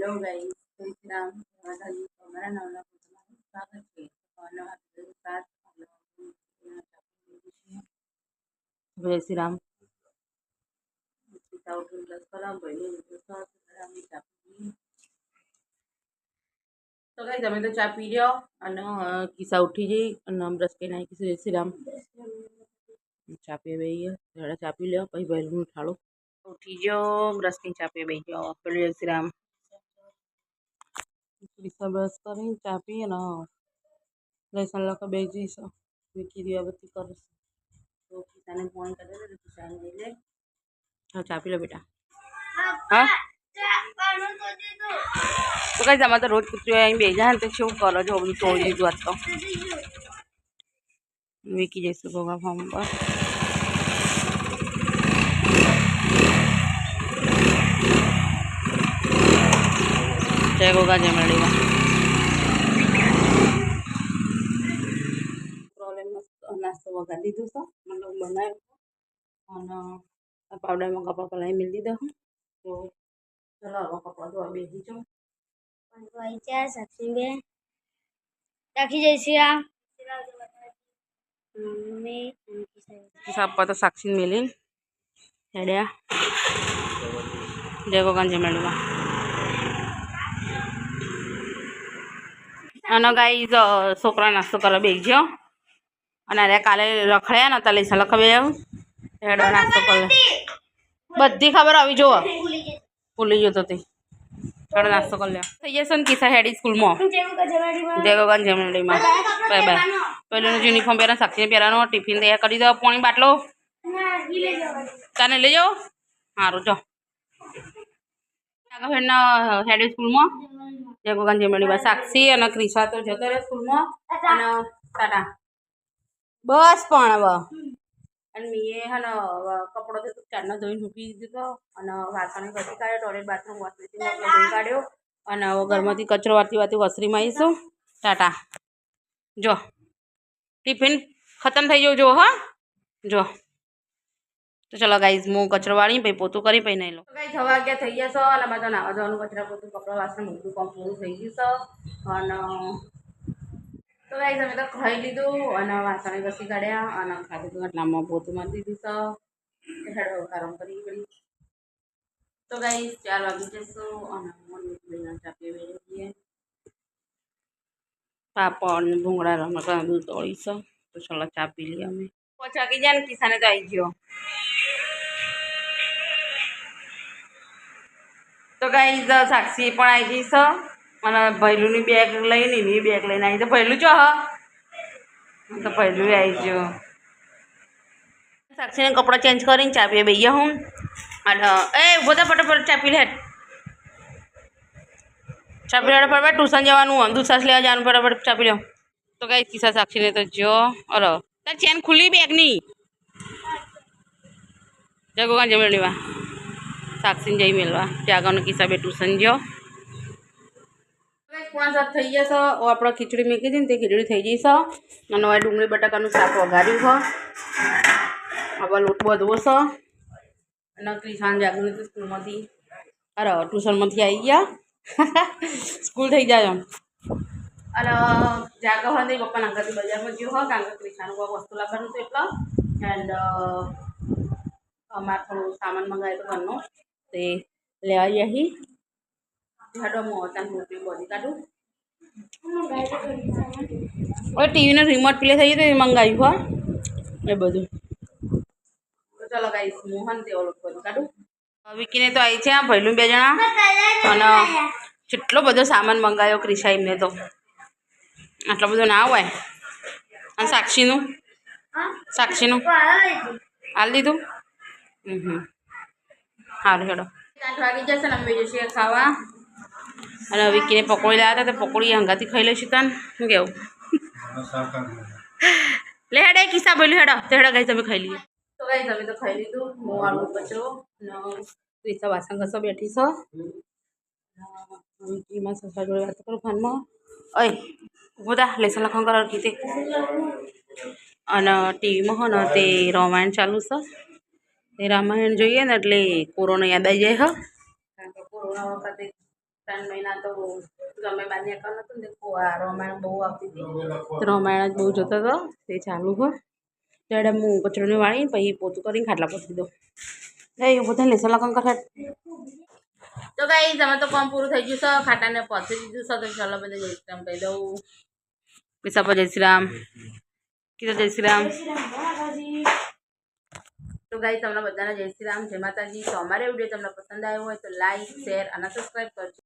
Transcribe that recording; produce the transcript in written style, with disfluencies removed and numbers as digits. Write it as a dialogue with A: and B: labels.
A: Hello guys, જય શ્રી રામ. માતાજી, તમારા નામના તમારું સ્વાગત છે. જય શ્રી રામ. તો ગાઈસ તમે તો ચા પી લ્યો અને કિસ્સા ઉઠી જઈ અને બ્રશ કરી નાખી. જય શ્રી રામ. ચા પીએ બેહીએ, ચા પી લ્યો પછી વહેલું ઉઠાડો. ઉઠી ગયો, બ્રશ કરીને ચા પીએ બેહી ગયો. જય શ્રી રામ. કિસ્સા બ્રશ કરીને ચા પી અને લેસન લખવા બેસી જઈશું. વિકી દીવાબત્તી કરું તો કિસ્સાને ફોન કરે તો કિસ્સાને લઈ લે. હા, ચા પી લો બેટા. હા તો કઈ તમારે તો રોજ કૂતરી અહીં બે જાય ને તો શું કરો છો? બધું તોડી દીધું આજ તો. વિકી જઈશું ગોગા ફાર્મ પર. જય ગોગા જય મેળીમાં. પ્રોબ્લેમ નાસ્તો વગાડી દીધું છે, મતલબ બનાવ્યો અને પાવડરમાં કપડાં પલાળી મેળ દીધા. તો ચલો હવે કપડાં ધોવા બેસી જાઉં.
B: સાક્ષી બેન રાખી જય શ્રી રામ.
A: સાપા તો સાક્ષી મેલીને હેડ્યા. જય ગોગા જય મેળીમાં. અને ગાઈઝ છોકરા નાસ્તો કરવા બેસી ગયો અને અરે કાલે રખડ્યા ને તો લેસન લખવા આવું હેડો નાસ્તો કરે. બધી ખબર આવી જુઓ, ભૂલી ગયો તો તે હેડો નાસ્તો કરી લે. થઈ જશે ને કિસ્સા હેડી સ્કૂલમાં. જય ગોગા જય મેળીમાં. Bye bye. પહેલું યુનિફોર્મ પહેરા, સાક્ષીને પહેરાનો, ટિફિન તૈયાર કરી દો. પાણી બાટલો તને લઈ જાઓ. સારું જો હેડી સ્કૂલમાં. જય ગોગા જય મેળીમાં. સાક્ષી અને ક્રિશા તો જતો રહે સ્કૂલમાં અને ટાટા બસ. પણ હવે અને મેં હે ને કપડો તો ચારનો ધોઈને મૂકી દીધો અને વાસણ ઘસી કાઢ્યો. ટોયલેટ બાથરૂમ વોશબેસિન ધોઈ કાઢ્યો અને હવે ઘરમાંથી કચરો વાતી વાતી વસરીમાં આવીશું. ટાટા જો ટિફિન ખતમ થઈ ગયું જો. હા જો તો ચલો ગાઈઝ હું કચરો વાળી પછી પોતું કરી પછી નહીં લો. ગાઈઝ હવે વાગ્યા થઈ ગયા છો અને બધા નાવા જવાનું કચરા પોતું કપડાં વાસણ બધું કામ પૂરું થઈ ગયું છે. અને તો ગાઈઝ અમે તો ખાઈ લીધું અને વાસણ ઘસી કાઢ્યા અને ખાધું નામમાં પોતું મારી દીધું છે. હેડો આરામ કરી પડી. તો ગાઈઝ 4 વાગી જશું અને ચા પીએ જઈએ. પાપડ ને ભૂંગળા રમકડા દૂધ તોડીશું. તો ચલો ચા પી લઈએ અમે. પહોંચી જાય ને કિસ્સાને તો આવી ગયો. તો ગાઈઝ સાક્ષી પણ આવી જઈશ અને ભૈલુની બેગ લઈને એની બેગ લઈને આવી. તો ભૈલું ચો હ તો ભૈલું આવી ગયો. સાક્ષીને કપડાં ચેન્જ કરીને ચા પીએ બેહીએ હું અને એ ઉભો થા ફટાફટ ચા પી લે. ચા પી લે ફટાફટ. ટ્યુશન જવાનું, દૂધ સાસ લેવા જવાનું. ફટાફટ ચા પી લો. તો ગાઈઝ કિસ્સા સાક્ષીને તો જો અરે તાર ચેન ખુલ્લી બેગની. જય ગોગા જય મેળીમાં. સાક્ષીને જઈ મેળવા ત્યાગોનો કિસ્સા બે ટ્યુશન જો. 5 થઈ જશે. આપણે ખીચડી મૂકી હતી ને તે ખીચડી થઈ જઈશ અને હવે ડુંગળી બટાકાનું શાક વઘાર્યું છે. હવે લોટ બધવો છે અને ક્રિશાન જાગૃતિ સ્કૂલમાંથી અરે ટ્યુશનમાંથી આવી ગયા. સ્કૂલ થઈ જાય એમ અને જાગો હોય તો પપ્પા નાંગાથી બજારમાં ગયો હોય કારણ કે ક્રિશાનું કોઈ વસ્તુ લાવવાનું હતું એટલે. એન્ડ અમારે થોડું સામાન મંગાવ્યું હતું ઘરનું તે લેવા જઈ. હેડો મોટા મોટી બધી કાઢું. હવે ટીવીનો રિમોટ પ્લે થઈ ગયો તો એ મંગાવ્યું હોય એ બધું. તો ચાલો ગાઈસ મોહન તે ઓલું બધું કાઢું. વિકીને તો આવી છે આ ભૈલું 2 જણા અને કેટલો બધો સામાન મંગાવ્યો ક્રિશા એમને તો આટલો બધો ના હોય. અને સાક્ષીનું હાલ દીધું. સારું હેડો 8 વાગી જશે ને અમે જઈએ ખાવા અને વિકીને પકોડી લાવ્યા હતા તો પકોડી હંગાથી ખાઈ લઈશું. તને શું કેવું? લે હેડે કિસ્સા બોલ્યું હેડો તો હેડો ગાઈસ તમે ખાઈ લઈએ. તો ગાઈસ અમે તો ખાઈ લીધું. હું આલુ કચરો અને ક્રિશા વાસણ ઘસવા બેઠી છે. વિકીમાં સસરા જોડે વાત કરું ફોનમાં. ઓય બધા લેસન લખવાનું કરો કીધે અને ટીવીમાં હો ને તે રામાયણ ચાલુ છે. તે રામાયણ જોઈએ ને એટલે કોરોના યાદ આવી જાય. હા કારણ કે કોરોના વખતે 3 મહિના તો ગમે બાર નીકળવાનું હતું ને રામાયણ બહુ આવતી હતી તો રામાયણ જ બહુ જોતો હતો તે ચાલુ હોય ત્યારે હું કચરોને વાળીને પછી પોતું કરીને ખાટલા પોતી દીધો એ બધા લેસન લખન કરે તો ગાઈસ અમે તો કામ પૂરું થઈ ગયું છે ખાટાને પહોંચી દીધું છે તો ચાલો બધા જય શ્રી રામ કહી દઉં પૈસા પર જય શ્રી રામ કીધું જય શ્રી રામ તો ગાઈસ તમને બધાને જય શ્રી રામ જય માતાજી તો અમારો વિડીયો તમને પસંદ આવ્યો હોય તો લાઈક શેર અને સબસ્ક્રાઈબ કરજો